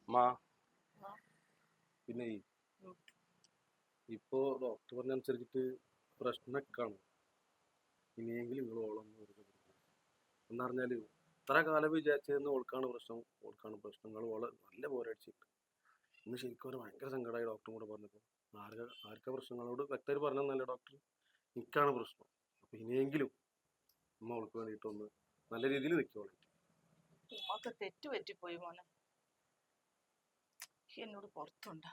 മാ പിന്നെ ഇപ്പോ ഡോക്ടർ പറഞ്ഞനുസരിച്ചിട്ട് പ്രശ്നമൊക്കെയാണ്. ഇനിയെങ്കിലും നിങ്ങൾ ഓളൊന്നും എന്ന് പറഞ്ഞാല് ഇത്ര കാലം വിചാരിച്ചതെന്ന് ഓൾക്കാണ് പ്രശ്നങ്ങൾ ഓളെ നല്ല പോരടിച്ചിട്ട് ഇന്ന് ശരിക്കും ഒരു ഭയങ്കര സങ്കടമായി ഡോക്ടറും കൂടെ പറഞ്ഞപ്പോൾ ആർക്കാ പ്രശ്നങ്ങളോട് വ്യക്തമായിട്ട് പറഞ്ഞല്ല ഡോക്ടർ എനിക്കാണ് പ്രശ്നം. അപ്പൊ ഇനിയെങ്കിലും അമ്മ അവൾക്ക് വേണ്ടിയിട്ടൊന്ന് നല്ല രീതിയിൽ നിൽക്കുള്ളൂ. ഉമ്മക്ക് തെറ്റ് പറ്റിപ്പോയി മോനെ. എന്നോട് പുറത്തുണ്ട്.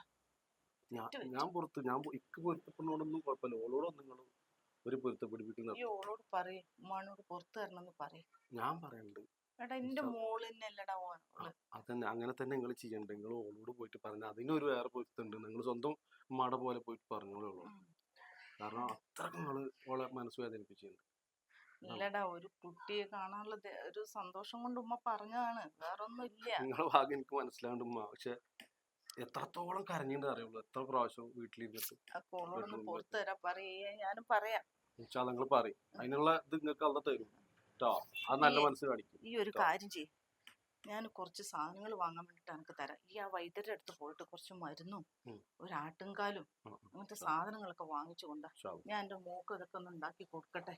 ഞാൻ പുറത്ത് ഇക്ക് പൊരുത്തപ്പെടുന്നോടൊന്നും കുഴപ്പമില്ല. ഓളോടൊന്നും നിങ്ങൾ ഒരു പൊരുത്തപ്പെടുപ്പിക്കുന്ന ഓളോട് പറയും ഉമ്മാനോട് പുറത്തു തരണമെന്ന് പറയും. ഞാൻ പറയണ്ട് എടാ എന്റെ മോളിന്നല്ലടാ ഓള്. അതന്നെ അങ്ങനെ തന്നെ നിങ്ങൾ ചെയ്യണ്ട. നിങ്ങൾ ഓളോട് പോയിട്ട് പറഞ്ഞാൽ അതിനൊരു വേറെ പൊരുത്തുണ്ട്. നിങ്ങൾ സ്വന്തം ഉമ്മയുടെ പോലെ പോയിട്ട് പറഞ്ഞോളൂ ഉള്ളൂ. കാരണം അത്രക്ക് നിങ്ങൾ ഓളെ മനസ്സ് വേദനിപ്പിച്ചിട്ടുണ്ട്. ഇല്ലടാ, ഒരു കുട്ടിയെ കാണാനുള്ള ഒരു സന്തോഷം കൊണ്ട് ഉമ്മ പറഞ്ഞതാണ്, വേറൊന്നും ഇല്ല. നിങ്ങളെ ഭാഗം എനിക്ക് മനസ്സിലാണ്ട് ഉമ്മ. പക്ഷെ എത്രത്തോളം കരഞ്ഞിട്ട് അറിയുള്ളൂ. എത്ര പ്രാവശ്യം വീട്ടിലിരുന്നിട്ട് ഓളോടൊന്ന് പുറത്തു തരാൻ പറയേ. ഞാനും പറയാം. നിങ്ങൾ പറയും. അതിനുള്ള ഇത് നിങ്ങൾക്ക് അവിടെ തരും കേട്ടോ. അത് നല്ല മനസ്സ് കാണിക്കും. ഈ ഒരു കാര്യം ചെയ്യും, ഞാൻ കുറച്ച് സാധനങ്ങൾ വാങ്ങാൻ വേണ്ടിട്ട് എനിക്ക് തരാം. ഈ ആ വൈദ്യരുടെ അടുത്ത് പോയിട്ട് കുറച്ച് മരുന്നും ഒരാട്ടുംകാലും അങ്ങനത്തെ സാധനങ്ങളൊക്കെ വാങ്ങിച്ചു കൊണ്ടാ ഞാൻ എൻ്റെ മോക്ക് ഇതൊക്കെ ഒന്ന് ഉണ്ടാക്കി കൊടുക്കട്ടെ.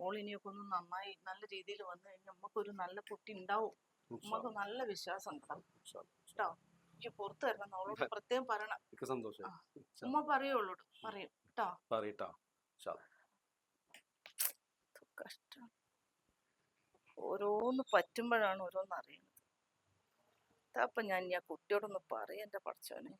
ഓളിനിയൊക്കെ ഒന്ന് നന്നായി നല്ല രീതിയിൽ വന്നു കഴിഞ്ഞാൽ നമുക്കൊരു നല്ല കുട്ടി ഉണ്ടാവും. നമുക്ക് നല്ല വിശ്വാസം കേട്ടോ. എനിക്ക് പുറത്തു തരണം, അവളോട് പ്രത്യേകം പറയണം. ഉമ്മ പറയുള്ളൂ, പറയും കേട്ടോ. കഷ്ടം. ഓരോന്ന് പറ്റുമ്പോഴാണ് ഓരോന്ന് അറിയുന്നത്. അപ്പൊ ഞാൻ കുട്ടിയോടൊന്ന് പറയാം. എൻ്റെ പഠിച്ചോനെ.